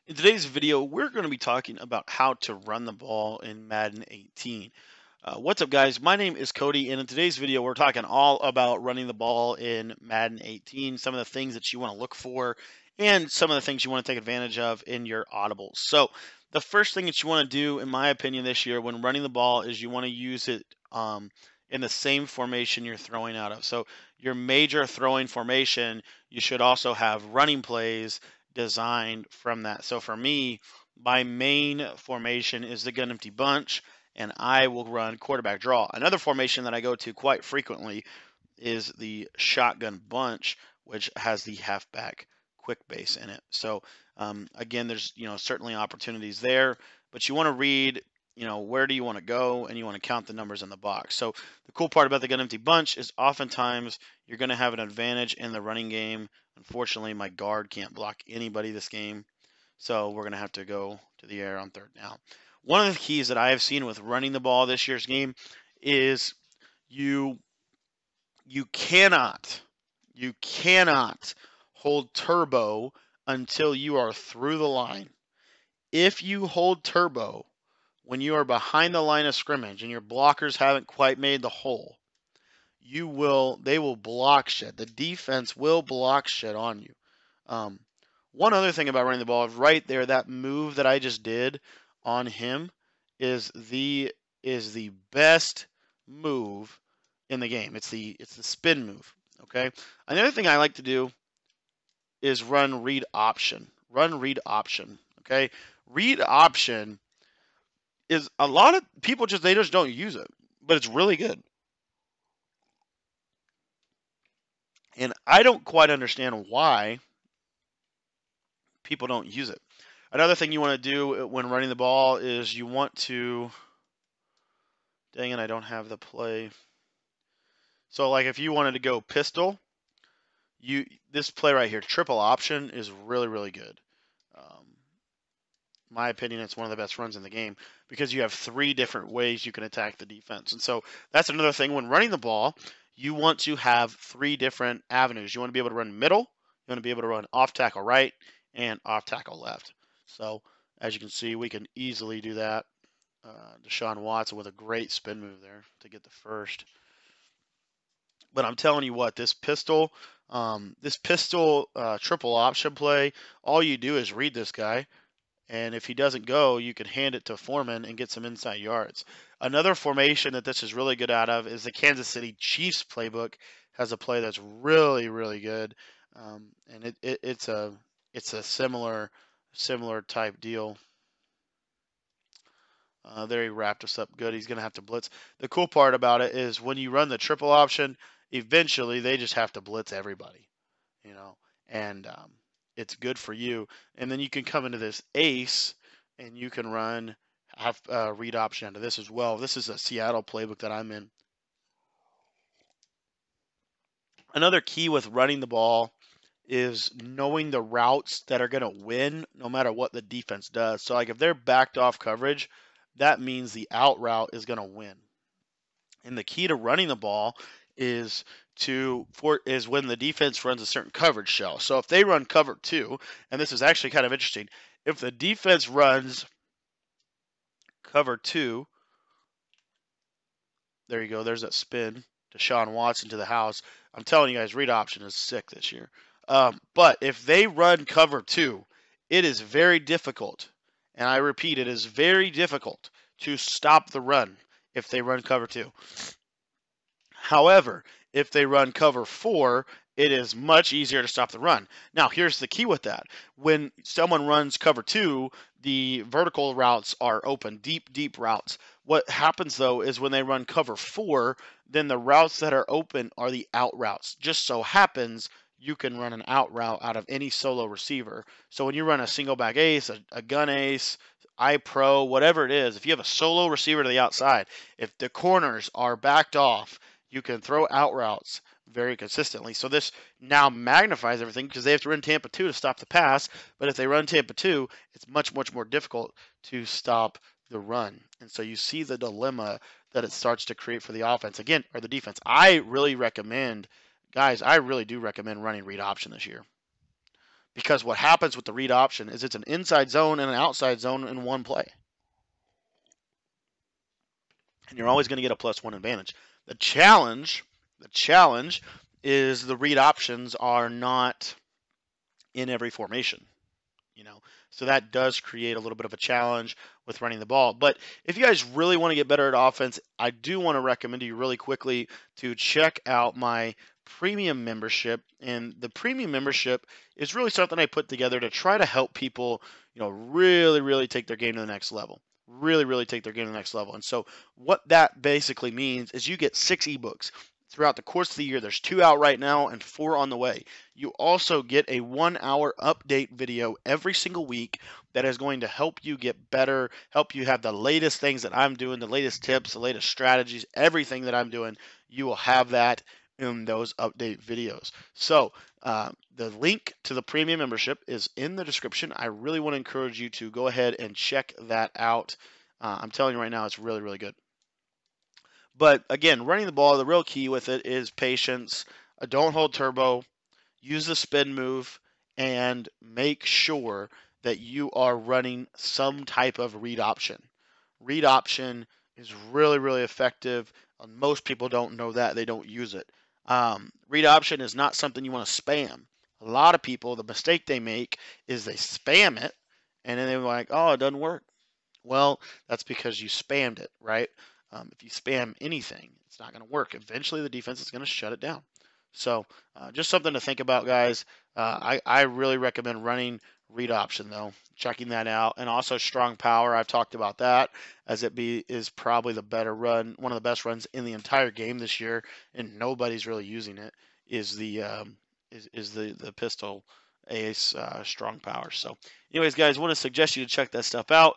In today's video, we're going to be talking about how to run the ball in Madden 18. What's up, guys? My name is Cody, and in today's video, we're talking all about running the ball in Madden 18, some of the things that you want to look for, and some of the things you want to take advantage of in your audibles. So, the first thing that you want to do, in my opinion, this year when running the ball is you want to use it in the same formation you're throwing out of. So, your major throwing formation, you should also have running plays designed from that. So for me, my main formation is the gun empty bunch, and I will run quarterback draw. Another formation that I go to quite frequently is the shotgun bunch, which has the halfback quick base in it. So again, there's certainly opportunities there, but you want to read where do you want to go, and you want to count the numbers in the box. So the cool part about the gun empty bunch is oftentimes you're going to have an advantage in the running game. Unfortunately, my guard can't block anybody this game, so we're going to have to go to the air on third down. One of the keys that I have seen with running the ball this year's game is you cannot hold turbo until you are through the line. If you hold turbo when you are behind the line of scrimmage and your blockers haven't quite made the hole, they will block shit. The defense will block shit on you. One other thing about running the ball is right there, that move that I just did on him is the best move in the game. It's the spin move. Okay. Another thing I like to do is run read option. Run read option. Okay. Read option is a lot of people they just don't use it, but it's really good. And I don't quite understand why people don't use it. Another thing you want to do when running the ball is you want to, dang it, I don't have the play. So like if you wanted to go pistol, this play right here, triple option, is really, really good. My opinion, it's one of the best runs in the game because you have 3 different ways you can attack the defense. And so that's another thing when running the ball, you want to have 3 different avenues. You want to be able to run middle, you want to be able to run off tackle right, and off tackle left. So as you can see, we can easily do that. Deshaun Watson with a great spin move there to get the first. But I'm telling you what, this pistol triple option play, all you do is read this guy. And if he doesn't go, you can hand it to Foreman and get some inside yards. Another formation that this is really good out of is the Kansas City Chiefs playbook. Has a play that's really, really good, and it's a similar type deal. There he wrapped us up good. He's going to have to blitz. The cool part about it is when you run the triple option, eventually they just have to blitz everybody, and it's good for you. And then you can come into this ace and you can run read option into this as well. This is a Seattle playbook that I'm in. Another key with running the ball is knowing the routes that are going to win no matter what the defense does. So like if they're backed off coverage, that means the out route is going to win. And the key to running the ball is when the defense runs a certain coverage shell. So if they run cover 2, and this is actually kind of interesting, if the defense runs cover 2, there you go, there's that spin, Deshaun Watson to the house. I'm telling you guys, read option is sick this year. But if they run cover 2, it is very difficult, and I repeat, it is very difficult to stop the run if they run cover 2. However, if they run cover 4, it is much easier to stop the run. Now, here's the key with that. When someone runs cover 2, the vertical routes are open, deep routes. What happens, though, is when they run cover 4, then the routes that are open are the out routes. Just so happens you can run an out route out of any solo receiver. So when you run a single back ace, a gun ace, I-Pro, whatever it is, if you have a solo receiver to the outside, if the corners are backed off, you can throw out routes very consistently. So this now magnifies everything because they have to run Tampa 2 to stop the pass. But if they run Tampa 2, it's much, much more difficult to stop the run. And so you see the dilemma that it starts to create for the offense again, or the defense. I really do recommend running read option this year Because what happens with the read option is it's an inside zone and an outside zone in one play. And you're always going to get a +1 advantage. The challenge is the read options are not in every formation, so that does create a little bit of a challenge with running the ball. But if you guys really want to get better at offense, I do want to recommend to you really quickly to check out my premium membership. And the premium membership is really something I put together to try to help people, really take their game to the next level. Really take their game to the next level. And so what that basically means is you get 6 ebooks throughout the course of the year. There's 2 out right now and 4 on the way. You also get a 1-hour update video every single week that is going to help you get better, help you have the latest things that I'm doing, the latest tips, the latest strategies, everything that I'm doing. You will have that in those update videos. So the link to the premium membership is in the description. I really want to encourage you to go ahead and check that out. I'm telling you right now, it's really good. But again, running the ball, the real key with it is patience. Don't hold turbo. Use the spin move, and make sure that you are running some type of read option. Read option is really effective. Most people don't know that. They don't use it. Read option is not something you want to spam. A lot of people, the mistake they make is they spam it, and then they're like, oh, it doesn't work. Well, that's because you spammed it, right? If you spam anything, it's not going to work. Eventually, the defense is going to shut it down. So just something to think about, guys. I really recommend running read option, though, checking that out. And also strong power. I've talked about that, as it is probably the better run, one of the best runs in the entire game this year, and nobody's really using it, is the pistol ace strong power. So anyways, guys, I want to suggest you to check that stuff out.